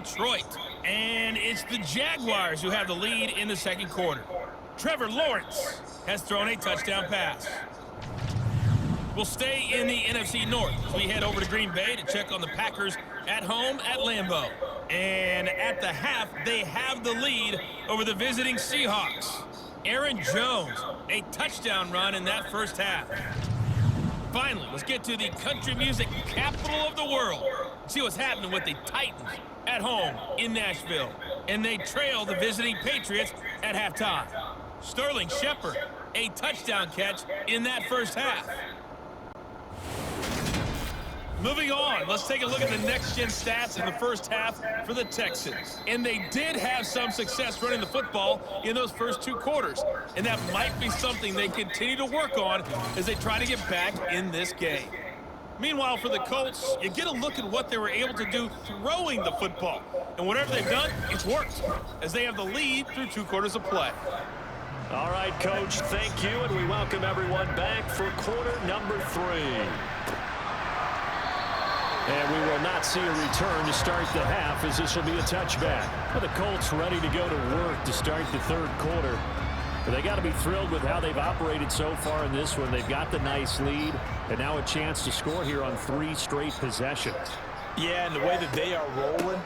Detroit. And it's the Jaguars who have the lead in the second quarter. Trevor Lawrence has thrown a touchdown pass. We'll stay in the NFC North as we head over to Green Bay to check on the Packers at home at Lambeau. And at the half, they have the lead over the visiting Seahawks. Aaron Jones, a touchdown run in that first half. Finally, let's get to the country music capital of the world. See what's happening with the Titans at home in Nashville. And they trail the visiting Patriots at halftime. Sterling Shepard, a touchdown catch in that first half. Moving on, let's take a look at the next-gen stats in the first half for the Texans. And they did have some success running the football in those first two quarters. And that might be something they continue to work on as they try to get back in this game. Meanwhile, for the Colts, you get a look at what they were able to do throwing the football. And whatever they've done, it's worked, as they have the lead through 2 quarters of play. All right, Coach, thank you, and we welcome everyone back for quarter number 3. And we will not see a return to start the half, as this will be a touchback. Well, the Colts ready to go to work to start the third quarter. But they got to be thrilled with how they've operated so far in this one. They've got the nice lead, and now a chance to score here on 3 straight possessions. Yeah, and the way that they are rolling,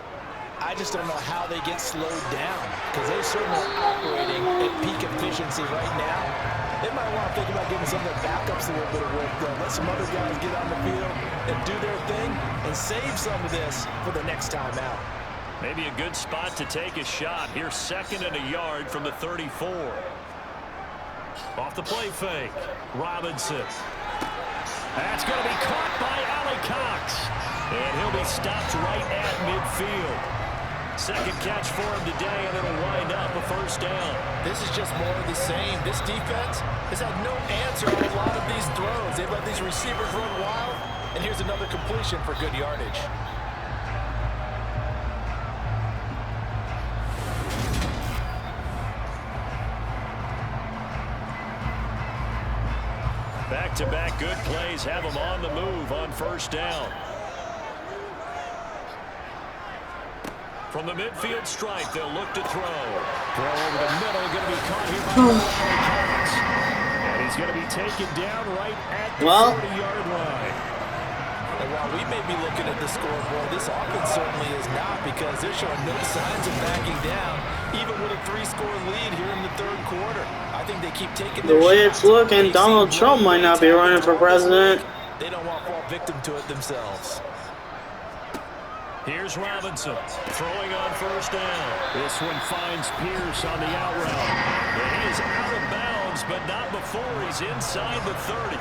I just don't know how they get slowed down, because they're certainly operating at peak efficiency right now. They might want to think about giving some of their backups a little bit of work done. Let some other guys get on the field and do their thing and save some of this for the next time out. Maybe a good spot to take a shot. Here's 2nd and a yard from the 34. Off the play fake. Robinson. That's going to be caught by Allie Cox. And he'll be stopped right at midfield. Second catch for him today, and it'll wind up a first down. This is just more of the same. This defense has had no answer on a lot of these throws. They've let these receivers run wild, and here's another completion for good yardage. Back-to-back good plays have them on the move on first down. From the midfield stripe, they'll look to throw. Throw over the middle, going to be caught here by Cox. And he's going to be taken down right at the 40-yard line. And while we may be looking at the scoreboard, this offense certainly is not, because they're showing no signs of backing down, even with a 3-score lead here in the third quarter. I think they keep taking the way it's looking, Donald Trump might not be running for president. They don't want to fall victim to it themselves. Here's Robinson throwing on first down. This one finds Pierce on the out route. And he is out of bounds, but not before he's inside the 30.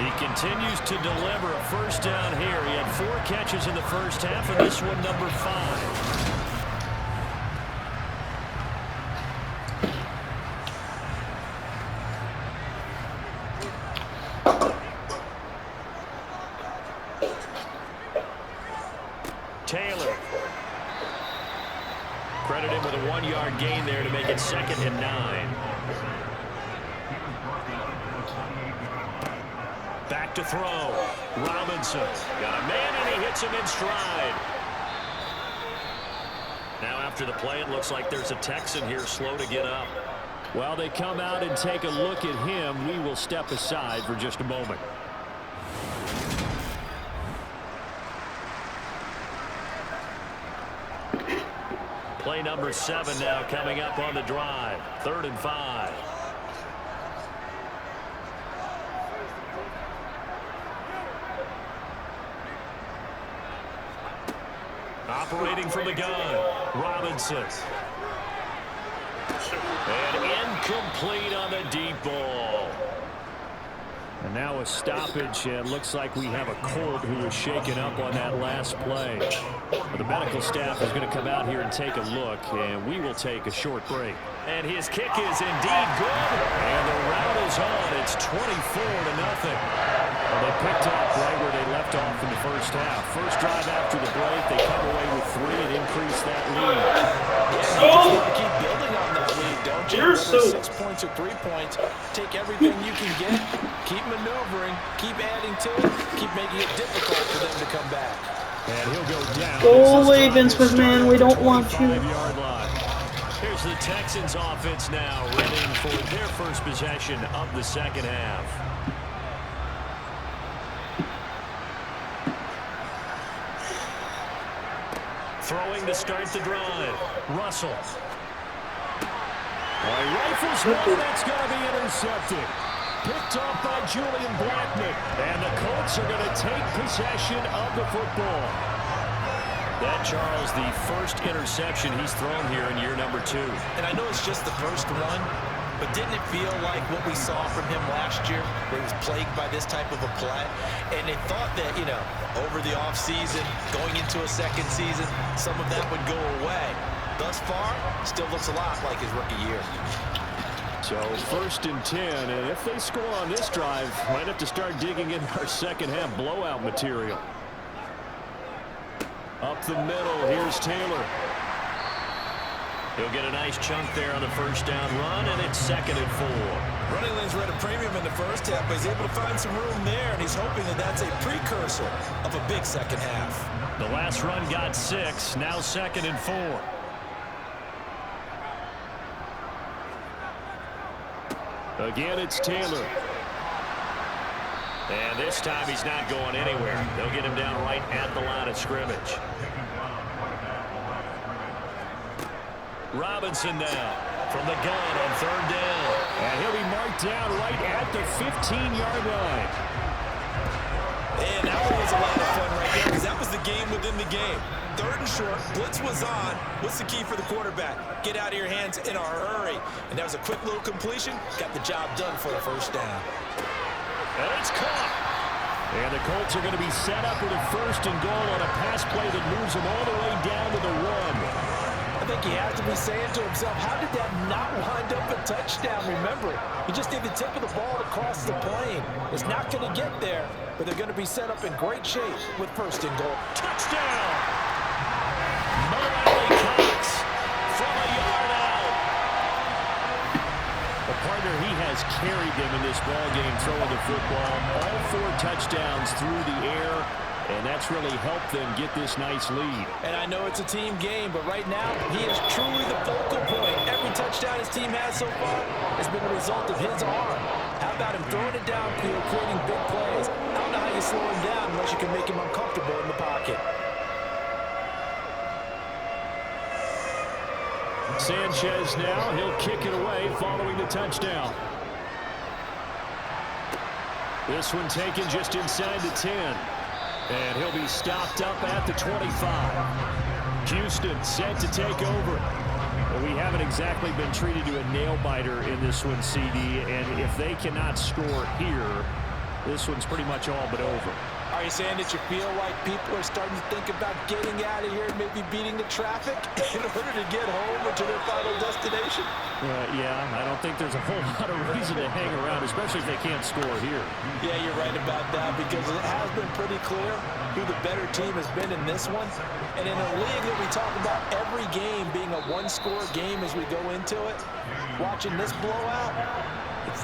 He continues to deliver a first down here. He had 4 catches in the first half, and this one number 5. Taylor. Credit him with a 1-yard gain there to make it 2nd and 9. Back to throw. Robinson. Got a man, and he hits him in stride. Now after the play, it looks like there's a Texan here slow to get up. While they come out and take a look at him, we will step aside for just a moment. Play number 7 now coming up on the drive. 3rd and 5. Operating from the gun. Robinson. And incomplete on the deep ball. And now a stoppage, and it looks like we have a court who was shaken up on that last play. Well, the medical staff is going to come out here and take a look, and we will take a short break. And his kick is indeed good, and the route is on. It's 24-0. Well, they picked up right where they left off in the first half. First drive after the break, they come away with 3 and increase that lead. Yeah, you just want to keep building on that lead, don't you? Whether 6 points or 3 points, take everything you can get, keep maneuvering, keep adding to it, keep making it difficult for them to come back. And he'll go down. Go away, Vince McMahon. We don't want you. Here's the Texans offense now, ready for their first possession of the second half. Throwing to start the drive. Russell. Rifles one, that's going to be intercepted. Picked off by Julian Blackmon. And the Colts are going to take possession of the football. That, Charles, the first interception he's thrown here in year number 2. And I know it's just the first one, but didn't it feel like what we saw from him last year, where he was plagued by this type of a play? And they thought that, you know, over the offseason, going into a second season, some of that would go away. Thus far, still looks a lot like his rookie year. So 1st and 10, and if they score on this drive, might have to start digging in our second half blowout material. Up the middle, here's Taylor. He'll get a nice chunk there on the first down run, and it's 2nd and 4. Running lanes were at a premium in the first half, but he's able to find some room there, and he's hoping that that's a precursor of a big second half. The last run got 6, now 2nd and 4. Again, it's Taylor. And this time he's not going anywhere. They'll get him down right at the line of scrimmage. Robinson now from the gun on 3rd down. And he'll be marked down right at the 15-yard line. And that one was a lot of fun right there, because that was the game within the game. 3rd and short, blitz was on. What's the key for the quarterback? Get out of your hands in a hurry. And that was a quick little completion. Got the job done for a first down. And it's caught. And the Colts are going to be set up with a 1st and goal on a pass play that moves them all the way down to the 1. I think he has to be saying to himself, how did that not wind up a touchdown? Remember, he just did the tip of the ball across the plane. It's not going to get there, but they're going to be set up in great shape with 1st and goal. Touchdown! Mo Alley Cox from a yard out. A partner, he has carried them in this ball game, throwing the football. All 4 touchdowns through the air. And that's really helped them get this nice lead. And I know it's a team game, but right now, he is truly the focal point. Every touchdown his team has so far has been a result of his arm. How about him throwing it downfield, creating big plays? I don't know how you slow him down unless you can make him uncomfortable in the pocket. Sanchez now, he'll kick it away following the touchdown. This one taken just inside the 10. And he'll be stopped up at the 25. Houston set to take over. Well, we haven't exactly been treated to a nail-biter in this one, CD. And if they cannot score here, this one's pretty much all but over. Are you saying that you feel like people are starting to think about getting out of here and maybe beating the traffic in order to get home or to their final destination? Yeah, I don't think there's a whole lot of reason to hang around, especially if they can't score here. Yeah, you're right about that, because it has been pretty clear who the better team has been in this one. And in a league that we talk about every game being a one-score game as we go into it, watching this blowout,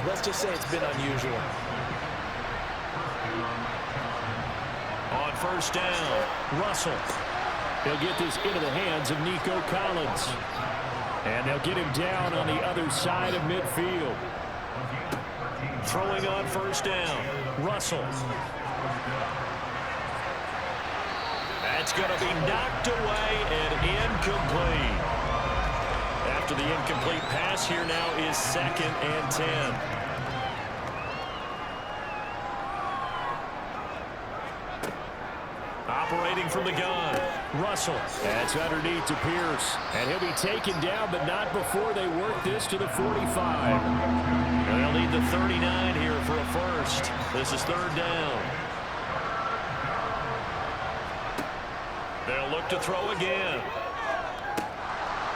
let's just say it's been unusual. On 1st down, Russell. He'll get this into the hands of Nico Collins. And they'll get him down on the other side of midfield. Throwing on 1st down, Russell. That's going to be knocked away and incomplete. After the incomplete pass, here now is 2nd and 10. Operating from the gun, Russell. That's underneath to Pierce. And he'll be taken down, but not before they work this to the 45. And they'll need the 39 here for a first. This is 3rd down. They'll look to throw again.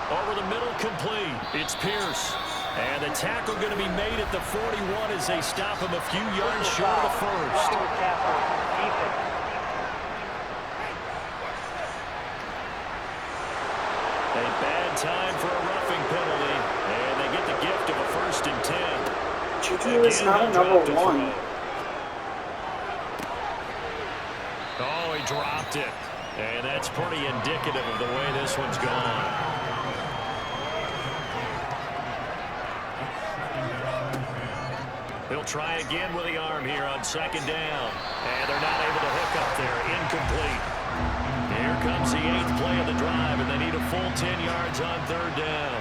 Over the middle, complete. It's Pierce. And the tackle going to be made at the 41 as they stop him a few yards short of the first. A bad time for a roughing penalty, and they get the gift of a 1st and 10. Juju is not a number 1. Oh, he dropped it. And that's pretty indicative of the way this one's gone. He'll try again with the arm here on second down. And they're not able to hook up there. Incomplete. Here comes the 8th play of the drive, and they need a full 10 yards on third down.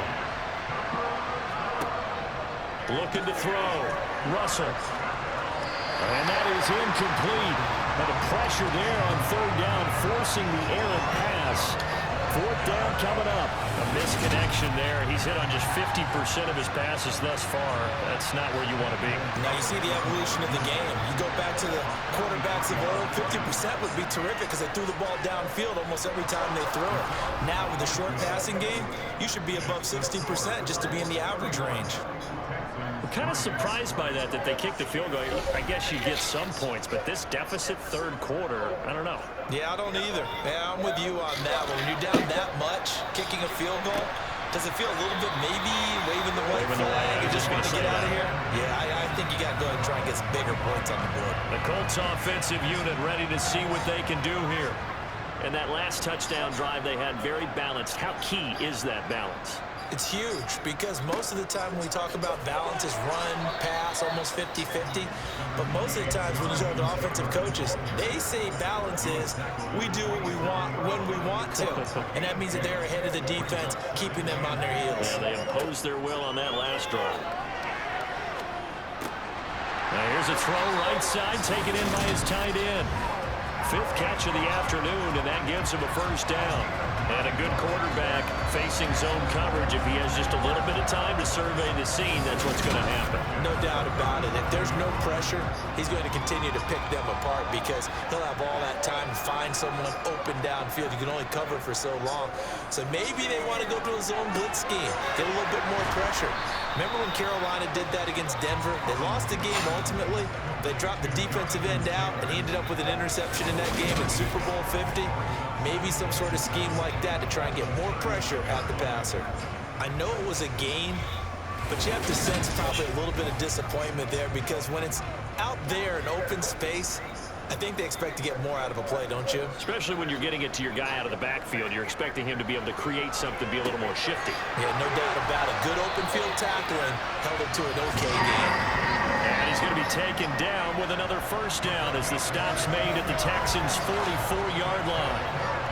Looking to throw. Russell. And that is incomplete. And the pressure there on third down, forcing the errant pass. Fourth down coming up. A misconnection there. He's hit on just 50% of his passes thus far. That's not where you want to be. Now you see the evolution of the game. You go back to the quarterbacks of old, 50% would be terrific because they threw the ball downfield almost every time they throw it. Now with the short passing game, you should be above 60% just to be in the average range. I'm kind of surprised by that they kicked the field goal. I guess you get some points, but this deficit third quarter, I don't know. Yeah, I don't either. Yeah, I'm with you on that. But when you're down that much, kicking a field goal, does it feel a little bit maybe waving the white flag and just want to get out of here? Yeah, I think you got to go ahead and try and get some bigger points on the board. The Colts offensive unit ready to see what they can do here. And that last touchdown drive they had very balanced. How key is that balance? It's huge because most of the time when we talk about balance is run, pass, almost 50-50. But most of the times when you talk to offensive coaches, they say balance is we do what we want when we want to. And that means that they're ahead of the defense, keeping them on their heels. Yeah, they imposed their will on that last drive. Now here's a throw right side, taken in by his tight end. 5th catch of the afternoon, and that gives him a first down. And a good quarterback facing zone coverage. If he has just a little bit of time to survey the scene, that's what's going to happen. No doubt about it. If there's no pressure, he's going to continue to pick them apart because he'll have all that time to find someone open downfield. You can only cover for so long. So maybe they want to go to a zone blitz scheme, get a little bit more pressure. Remember when Carolina did that against Denver? They lost the game ultimately. They dropped the defensive end out, and he ended up with an interception in that game in Super Bowl 50. Maybe some sort of scheme like that to try and get more pressure at the passer. I know it was a gain, but you have to sense probably a little bit of disappointment there because when it's out there in open space, I think they expect to get more out of a play, don't you? Especially when you're getting it to your guy out of the backfield. You're expecting him to be able to create something, be a little more shifty. Yeah, no doubt about it. Good open field tackling held it to an okay game. And he's going to be taken down with another first down as the stop's made at the Texans' 44-yard line.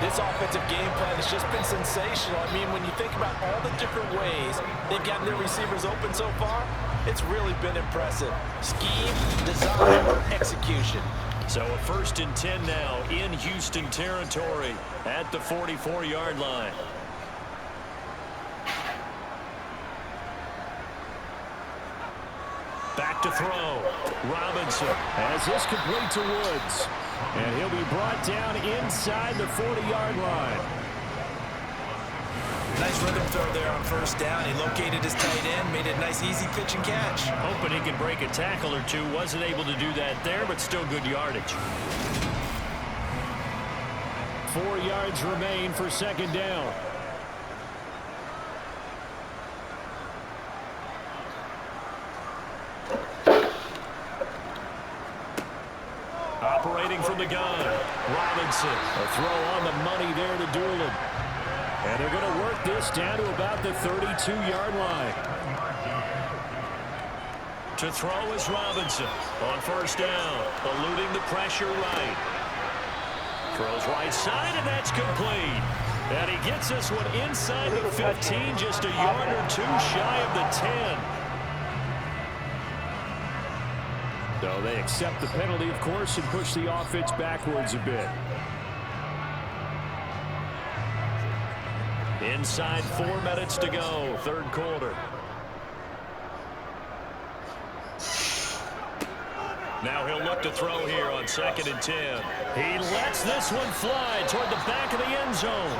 This offensive game plan has just been sensational. I mean, when you think about all the different ways they've gotten their receivers open so far, it's really been impressive. Scheme, design, execution. So a 1st and 10 now in Houston territory at the 44-yard line. Back to throw. Robinson has this complete to Woods. And he'll be brought down inside the 40-yard line. Nice rhythm throw there on first down. He located his tight end, made it a nice easy pitch and catch. Hoping he can break a tackle or two. Wasn't able to do that there, but still good yardage. 4 yards remain for second down. Operating from the gun. Robinson. A throw on the money there to Doolin. And they're going to work this down to about the 32-yard line. To throw is Robinson on first down, eluding the pressure right. Throws right side, and that's complete. And he gets this one inside the 15, just a yard or two shy of the 10. So they accept the penalty, of course, and push the offense backwards a bit. Inside 4 minutes to go, third quarter. Now he'll look to throw here on 2nd and 10. He lets this one fly toward the back of the end zone.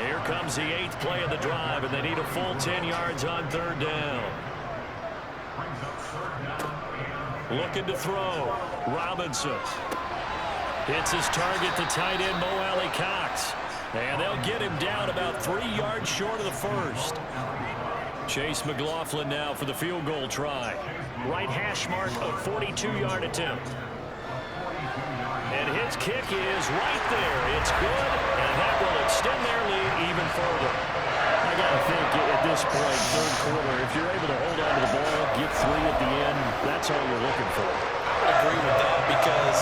Here comes the 8th play of the drive, and they need a full 10 yards on third down. Looking to throw. Robinson. Hits his target, the tight end, Mo Alley Cox. And they'll get him down about 3 yards short of the first. Chase McLaughlin now for the field goal try. Right hash mark of 42-yard attempt. And his kick is right there. It's good, and that will extend their lead even further. I got to think at this point, third quarter, if you're able to hold on to the ball, get 3 at the end, that's all you're looking for. I would agree with that because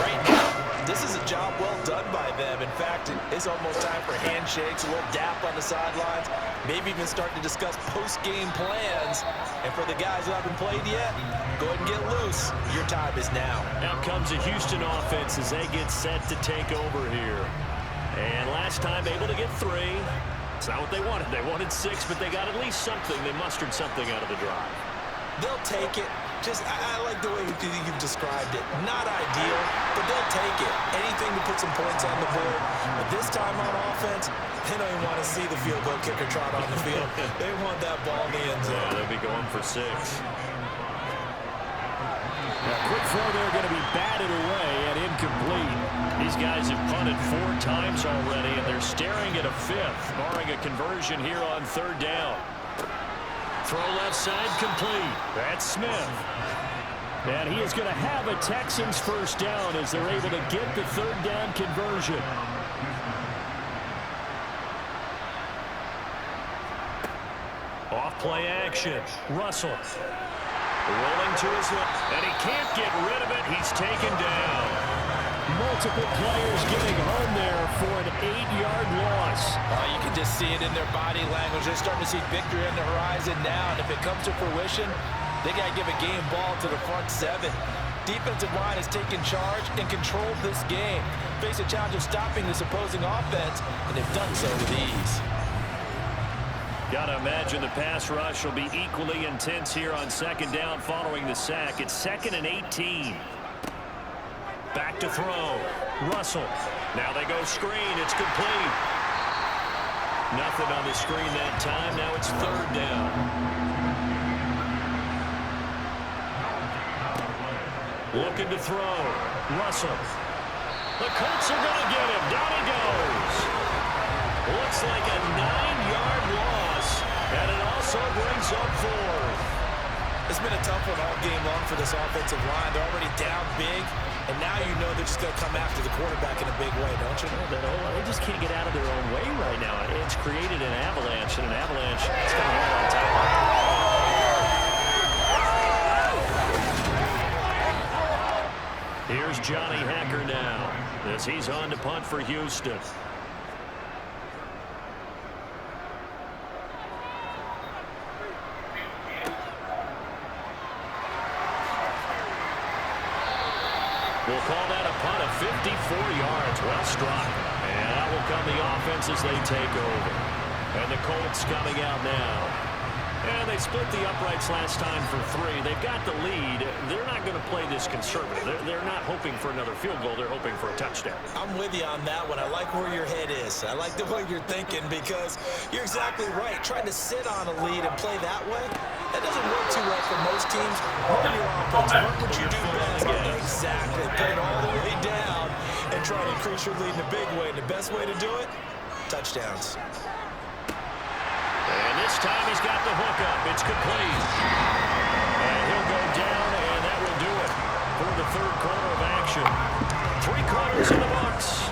right now, this is a job well done by them. In fact, it's almost time for handshakes, a little dap on the sidelines, maybe even start to discuss post-game plans. And for the guys who haven't played yet, go ahead and get loose. Your time is now. Out comes the Houston offense as they get set to take over here. And last time able to get 3. It's not what they wanted. They wanted 6, but they got at least something. They mustered something out of the drive. They'll take it. I like the way you've described it. Not ideal, but they'll take it. Anything to put some points on the board. But this time on offense, they don't even want to see the field goal kicker trot on the field. They want that ball in the end zone. Yeah, they'll be going for 6. Now, quick throw there going to be batted away and incomplete. These guys have punted 4 times already, and they're staring at a 5th, barring a conversion here on 3rd down. Throw left side complete. That's Smith. And he is going to have a Texans first down as they're able to get the 3rd down conversion. Off play action. Russell. Rolling to his left. And he can't get rid of it. He's taken down. Multiple players getting home there for an 8-yard loss. You can just see it in their body language. They're starting to see victory on the horizon now. And if it comes to fruition, they got to give a game ball to the front 7. Defensive line has taken charge and controlled this game. Face a challenge of stopping this opposing offense, and they've done so with ease. Got to imagine the pass rush will be equally intense here on 2nd down following the sack. It's 2nd and 18. Back to throw. Russell. Now they go screen. It's complete. Nothing on the screen that time. Now it's 3rd down. Looking to throw. Russell. The Colts are going to get him. Down he goes. Looks like a 9-yard loss. And it also brings up 4th. It's been a tough one all game long for this offensive line. They're already down big, and now you know they're just going to come after the quarterback in a big way, don't you? They just can't get out of their own way right now. It's created an avalanche, and an avalanche is coming out on top. Here's Johnny Hacker now as he's on to punt for Houston. We'll call that a punt of 54 yards. Well struck. And that will come the offense as they take over. And the Colts coming out now. And they split the uprights last time for 3. They've got the lead. They're not going to play this conservative. They're not hoping for another field goal. They're hoping for a touchdown. I'm with you on that one. I like where your head is. I like the way you're thinking because you're exactly right. Trying to sit on a lead and play that way, that doesn't work too well for most teams. Run your offense. Run what you do best. Exactly. Put it all the way down and try to increase your lead in a big way. And the best way to do it, touchdowns. And this time he's got the hook up. It's complete. And he'll go down, and that will do it for the 3rd quarter of action. 3 quarters in the books.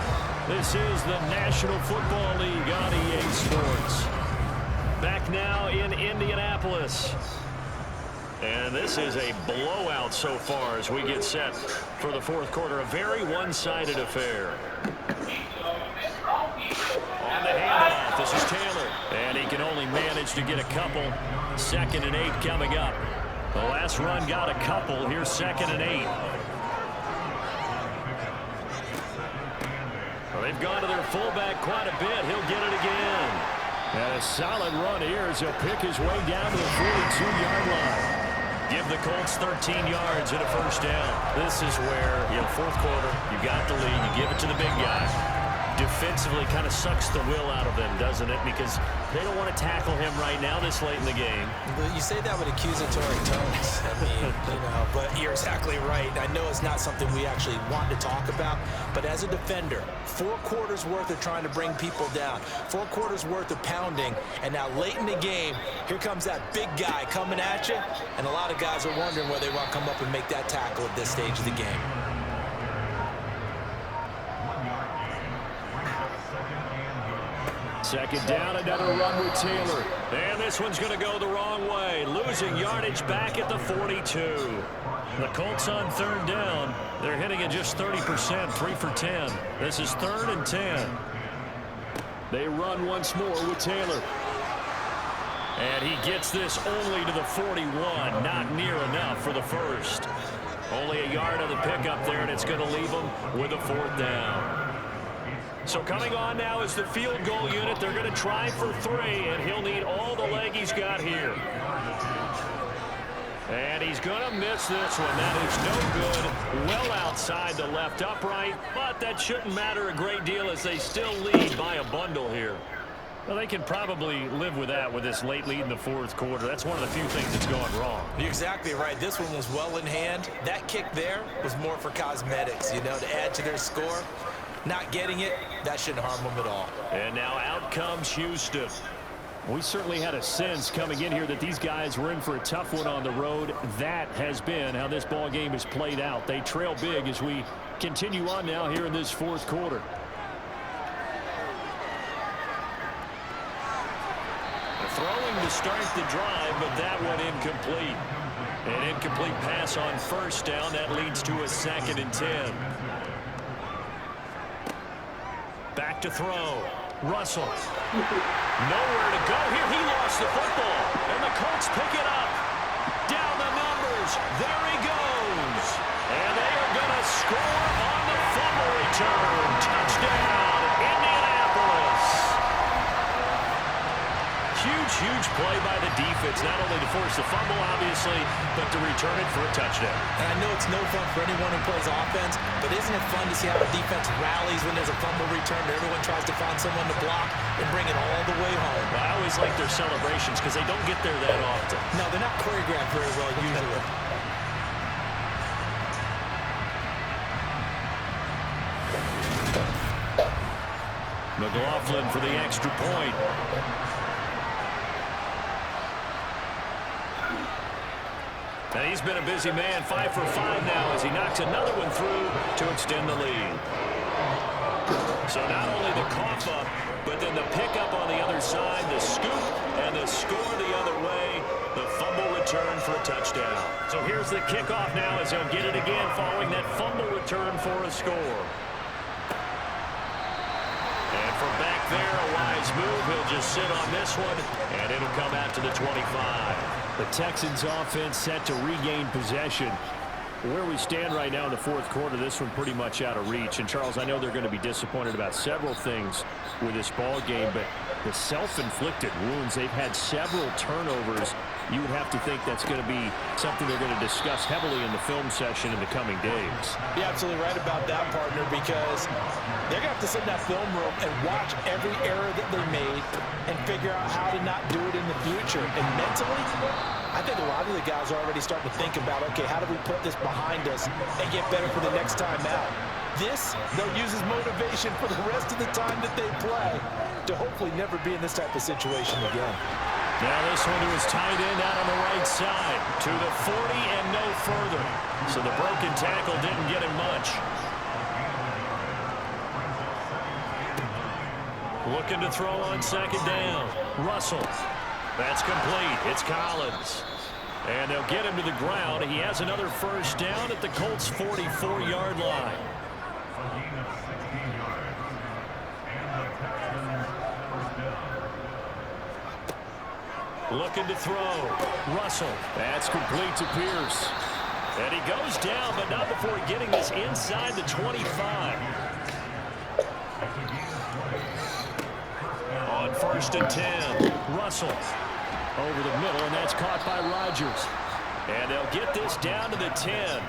This is the National Football League on EA Sports. Back now in Indianapolis. And this is a blowout so far as we get set for the 4th quarter. A very one-sided affair. On the handoff, this is Taylor. And he can only manage to get a couple. 2nd and 8 coming up. The last run got a couple. Here's 2nd and 8. Well, they've gone to their fullback quite a bit. He'll get it again. And a solid run here as he'll pick his way down to the 42-yard line. Give the Colts 13 yards and a first down. This is where, 4th quarter, you got the lead. You give it to the big guy. Defensively kind of sucks the will out of them, doesn't it? Because they don't want to tackle him right now this late in the game. You say that with accusatory tones. I mean, but you're exactly right. I know it's not something we actually want to talk about, but as a defender, 4 quarters worth of trying to bring people down, 4 quarters worth of pounding, and now late in the game, here comes that big guy coming at you, and a lot of guys are wondering whether they want to come up and make that tackle at this stage of the game. Second down, another run with Taylor. And this one's going to go the wrong way. Losing yardage back at the 42. The Colts on third down. They're hitting at just 30%, 3 for 10. This is 3rd and 10. They run once more with Taylor. And he gets this only to the 41. Not near enough for the first. Only a yard of the pickup there, and it's going to leave him with a 4th down. So coming on now is the field goal unit. They're going to try for 3, and he'll need all the leg he's got here. And he's going to miss this one. That is no good. Well outside the left upright, but that shouldn't matter a great deal as they still lead by a bundle here. Well, they can probably live with that with this late lead in the 4th quarter. That's one of the few things that's going wrong. You're exactly right. This one was well in hand. That kick there was more for cosmetics, you know, to add to their score. Not getting it, that shouldn't harm them at all. And now out comes Houston. We certainly had a sense coming in here that these guys were in for a tough one on the road. That has been how this ball game has played out. They trail big as we continue on now here in this 4th quarter. Throwing to start the drive, but that one incomplete. An incomplete pass on 1st down. That leads to a 2nd and 10. Back to throw. Russell. Nowhere to go here. He lost the football. And the Colts pick it up. Down the numbers. There he goes. And they are going to score on the fumble return. Touchdown, Indianapolis. Huge play by the defense, not only to force the fumble, obviously, but to return it for a touchdown. And I know it's no fun for anyone who plays offense, but isn't it fun to see how the defense rallies when there's a fumble return? Everyone tries to find someone to block and bring it all the way home. Well, I always like their celebrations because they don't get there that often. No, they're not choreographed very well usually. McLaughlin for the extra point. And he's been a busy man, 5 for 5 now as he knocks another one through to extend the lead. So not only the cough up, but then the pickup on the other side, the scoop, and the score the other way, the fumble return for a touchdown. So here's the kickoff now as he'll get it again following that fumble return for a score. And from back there, a wise move. He'll just sit on this one, and it'll come out to the 25. The Texans offense set to regain possession. Where we stand right now in the 4th quarter, this one pretty much out of reach. And, Charles, I know they're going to be disappointed about several things with this ball game, but the self-inflicted wounds, they've had several turnovers. You would have to think that's going to be something they're going to discuss heavily in the film session in the coming days. You're absolutely right about that, partner, because they're going to have to sit in that film room and watch every error that they made and figure out how to not do it in the future. And mentally, I think a lot of the guys are already starting to think about, okay, how do we put this behind us and get better for the next time out? This, they'll use as motivation for the rest of the time that they play to hopefully never be in this type of situation again. Now this one to his tight end out on the right side to the 40 and no further. So the broken tackle didn't get him much. Looking to throw on 2nd down. Russell. That's complete. It's Collins. And they'll get him to the ground. He has another 1st down at the Colts' 44-yard line. Looking to throw. Russell. That's complete to Pierce. And he goes down, but not before getting this inside the 25. On 1st and 10, Russell over the middle, and that's caught by Rodgers. And they'll get this down to the 10.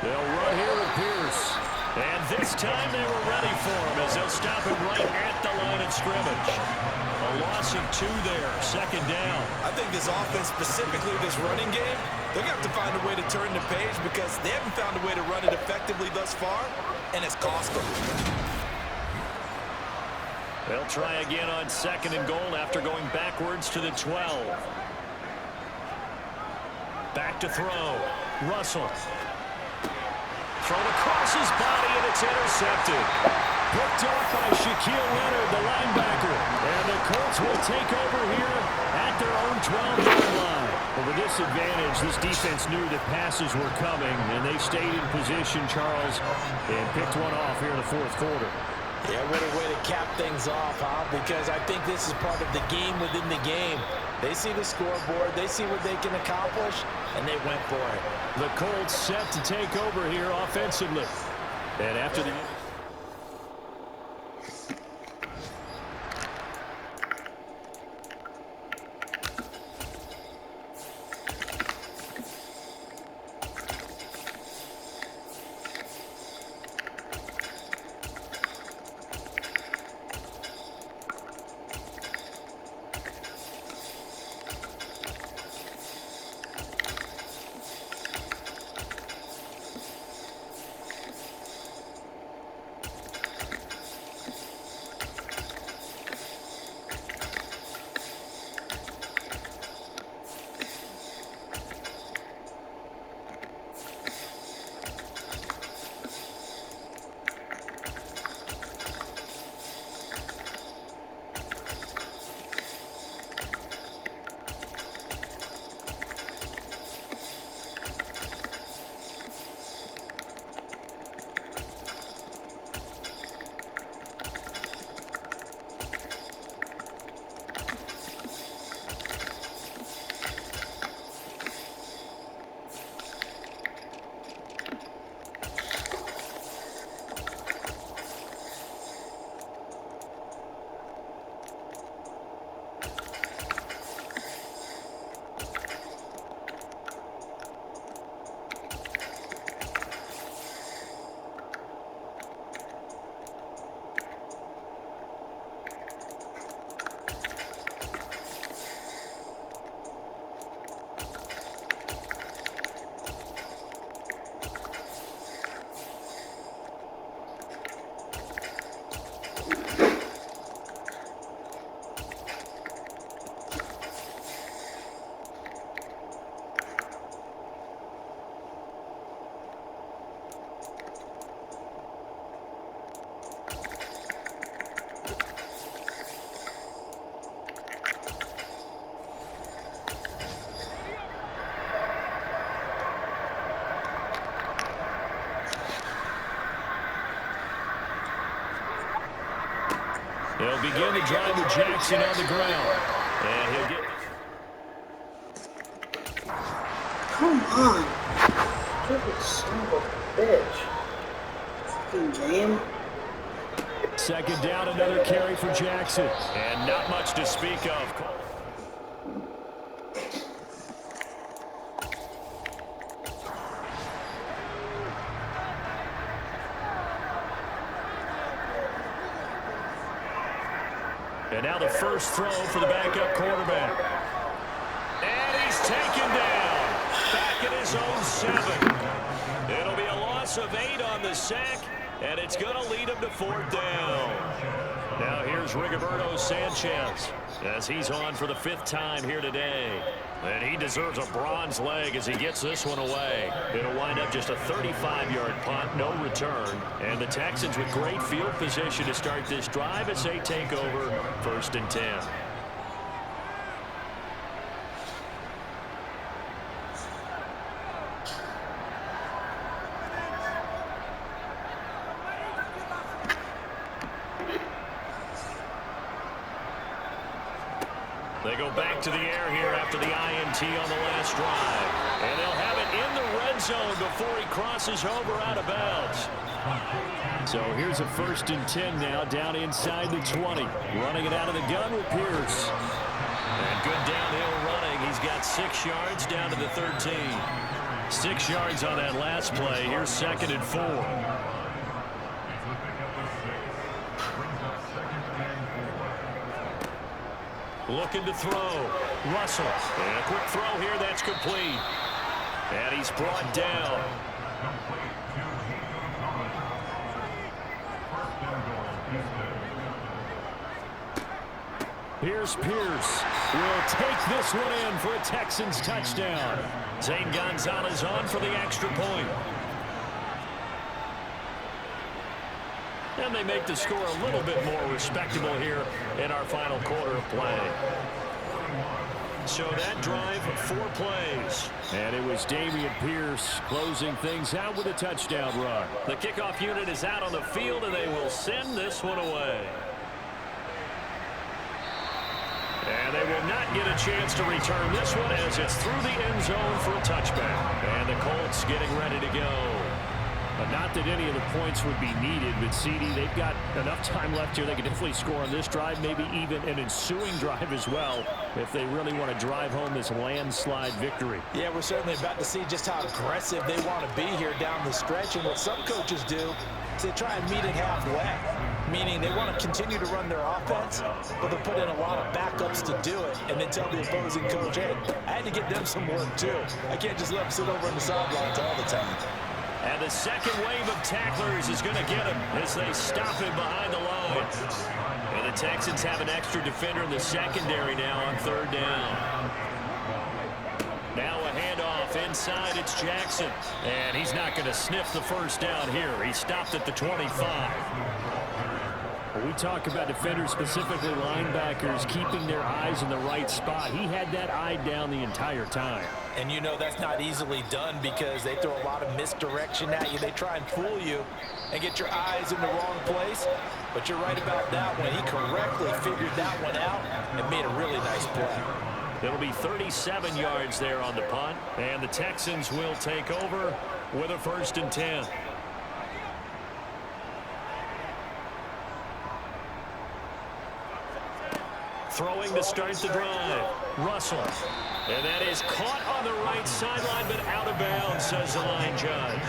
They'll run here with Pierce. And this time they were ready for him as they'll stop him right at the line of scrimmage. A loss of 2 there, 2nd down. I think this offense, specifically this running game, they're going to have to find a way to turn the page because they haven't found a way to run it effectively thus far, and it's cost them. They'll try again on 2nd and goal after going backwards to the 12. Back to throw. Russell. Thrown across his body, and it's intercepted. Picked off by Shaquille Leonard, the linebacker. And the Colts will take over here at their own 12-yard line. Well, with this advantage, this defense knew that passes were coming, and they stayed in position, Charles, and picked one off here in the fourth quarter. Yeah, what a way to cap things off, huh? Because I think this is part of the game within the game. They see the scoreboard, they see what they can accomplish, and they went for it. The Colts set to take over here offensively. And after the... They'll begin the drive with Jackson on the ground. And he'll get... Come on. Stupid son of a bitch. Fucking game. Second down, another carry for Jackson. And not much to speak of. And now the first throw for the backup quarterback. And he's taken down. Back at his own 7. It'll be a loss of 8 on the sack, and it's going to lead him to 4th down. Now here's Rigoberto Sanchez as he's on for the 5th time here today. And he deserves a bronze leg as he gets this one away. It'll wind up just a 35-yard punt, no return. And the Texans with great field position to start this drive as they take over 1st and 10. They go back to the air here after the INT on the last drive. And they'll have it in the red zone before he crosses over out of bounds. So here's a 1st and 10 now down inside the 20. Running it out of the gun with Pierce. And good downhill running. He's got 6 yards down to the 13. 6 yards on that last play. Here's 2nd and 4. Looking to throw. Russell. And a quick throw here. That's complete. And he's brought down. Here's Pierce. Will take this one in for a Texans touchdown. Zane Gonzalez on for the extra point. And they make the score a little bit more respectable here in our final quarter of play. So that drive, 4 plays. And it was Dameon Pierce closing things out with a touchdown run. The kickoff unit is out on the field, and they will send this one away. And they will not get a chance to return this one as it's through the end zone for a touchback. And the Colts getting ready to go. Not that any of the points would be needed, but CD, they've got enough time left here. They can definitely score on this drive, maybe even an ensuing drive as well, if they really want to drive home this landslide victory. Yeah, we're certainly about to see just how aggressive they want to be here down the stretch. And what some coaches do is they try and meet it halfway, meaning they want to continue to run their offense, but they'll put in a lot of backups to do it, and then tell the opposing coach, hey, I had to get them some work too. I can't just let them sit over on the sidelines all the time. And the second wave of tacklers is going to get him as they stop him behind the line. And the Texans have an extra defender in the secondary now on 3rd down. Now a handoff inside. It's Jackson. And he's not going to sniff the first down here. He stopped at the 25. When we talk about defenders, specifically linebackers, keeping their eyes in the right spot, he had that eye down the entire time. And you know that's not easily done because they throw a lot of misdirection at you. They try and fool you and get your eyes in the wrong place. But you're right about that one. He correctly figured that one out and made a really nice play. It'll be 37 yards there on the punt. And the Texans will take over with a 1st and 10. Throwing to start the drive. Russell. And that is caught on the right sideline, but out of bounds, says the line judge.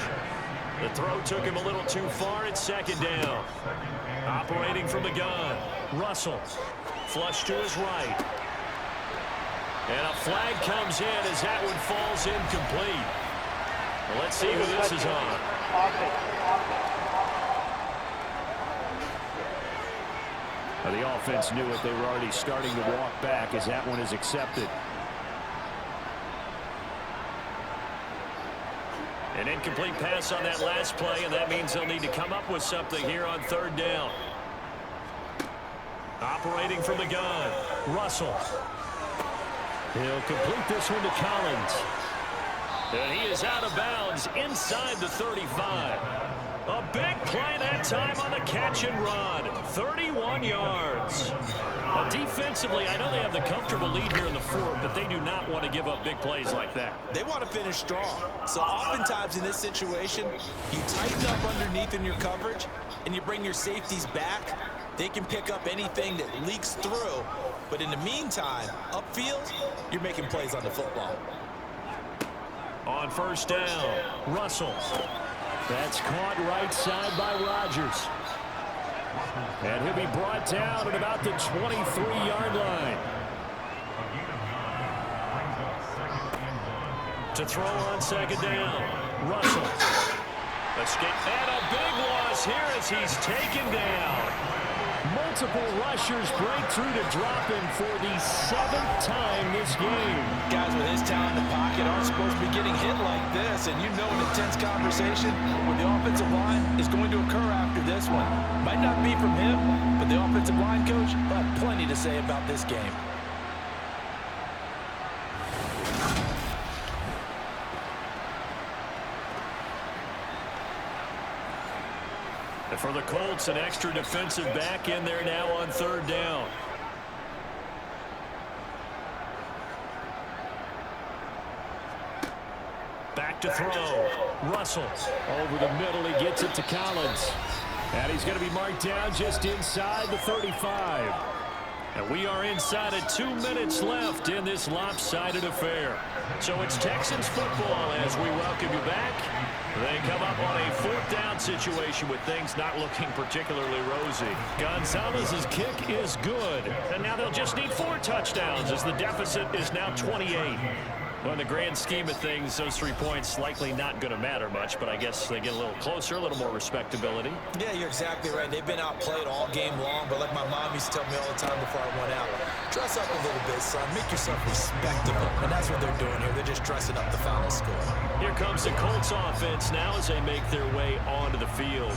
The throw took him a little too far. It's 2nd down. Operating from the gun. Russell. Flush to his right. And a flag comes in as that one falls incomplete. Well, let's see who this is on. The offense knew it. They were already starting to walk back as that one is accepted. An incomplete pass on that last play, and that means they'll need to come up with something here on 3rd down. Operating from the gun. Russell. He'll complete this one to Collins. And he is out of bounds inside the 35. A big play that time on the catch and run. 31 yards. Now, defensively, I know they have the comfortable lead here in the 4th, but they do not want to give up big plays like that. They want to finish strong. So oftentimes in this situation, you tighten up underneath in your coverage and you bring your safeties back. They can pick up anything that leaks through. But in the meantime, upfield, you're making plays on the football. On 1st down, Russell. That's caught right side by Rodgers. And he'll be brought down at about the 23-yard line. To throw on 2nd down, Russell. Escape and a big loss here as he's taken down. Multiple rushers break through to drop him for the 7th time this game. Guys with his talent in the pocket aren't supposed to be getting hit like this, and you know an intense conversation with the offensive line is going to occur after this one. Might not be from him, but the offensive line coach will have plenty to say about this game. For the Colts, an extra defensive back in there now on 3rd down. Back to throw. Russell. Over the middle, he gets it to Collins. And he's going to be marked down just inside the 35. And we are inside of 2 minutes left in this lopsided affair. So it's Texans football as we welcome you back. They come up on a 4th down situation with things not looking particularly rosy. Gonzalez's kick is good. And now they'll just need 4 touchdowns as the deficit is now 28. Well, in the grand scheme of things, those 3 points likely not going to matter much, but I guess they get a little closer, a little more respectability. Yeah, you're exactly right. They've been outplayed all game long, but like my mom used to tell me all the time before I went out, dress up a little bit, son. Make yourself respectable. And that's what they're doing here. They're just dressing up the final score. Here comes the Colts offense now as they make their way onto the field.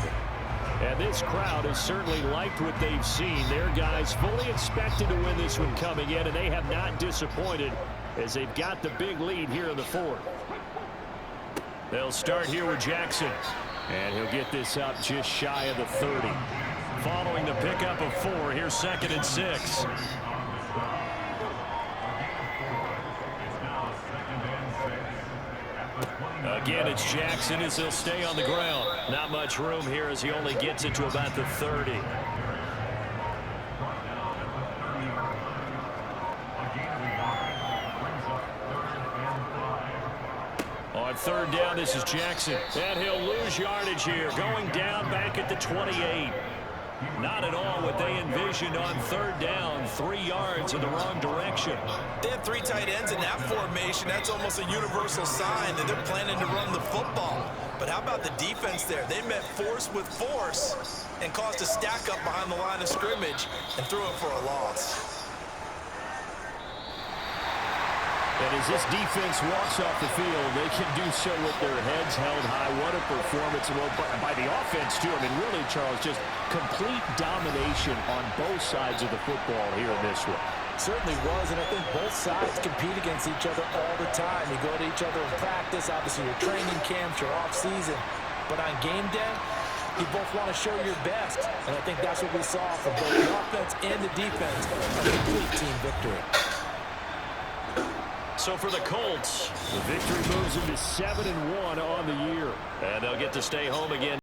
And this crowd has certainly liked what they've seen. Their guys fully expected to win this one coming in, and they have not disappointed as they've got the big lead here in the fourth. They'll start here with Jackson. And he'll get this up just shy of the 30. Following the pickup of 4, here's 2nd and 6. Again, it's Jackson as he'll stay on the ground. Not much room here as he only gets it to about the 30. On 3rd down, this is Jackson. And he'll lose yardage here, going down back at the 28. Not at all what they envisioned on 3rd down. 3 yards in the wrong direction. They have 3 tight ends in that formation. That's almost a universal sign that they're planning to run the football. But how about the defense there? They met force with force and caused a stack up behind the line of scrimmage and threw it for a loss. And as this defense walks off the field, they can do so with their heads held high. What a performance by the offense, too. I mean, really, Charles, just complete domination on both sides of the football here in this one. Certainly was, and I think both sides compete against each other all the time. You go to each other in practice, obviously your training camps, your off-season. But on game day, you both want to show your best. And I think that's what we saw from both the offense and the defense. A complete team victory. So for the Colts, The victory moves them to 7-1 on the year. and they'll get to stay home again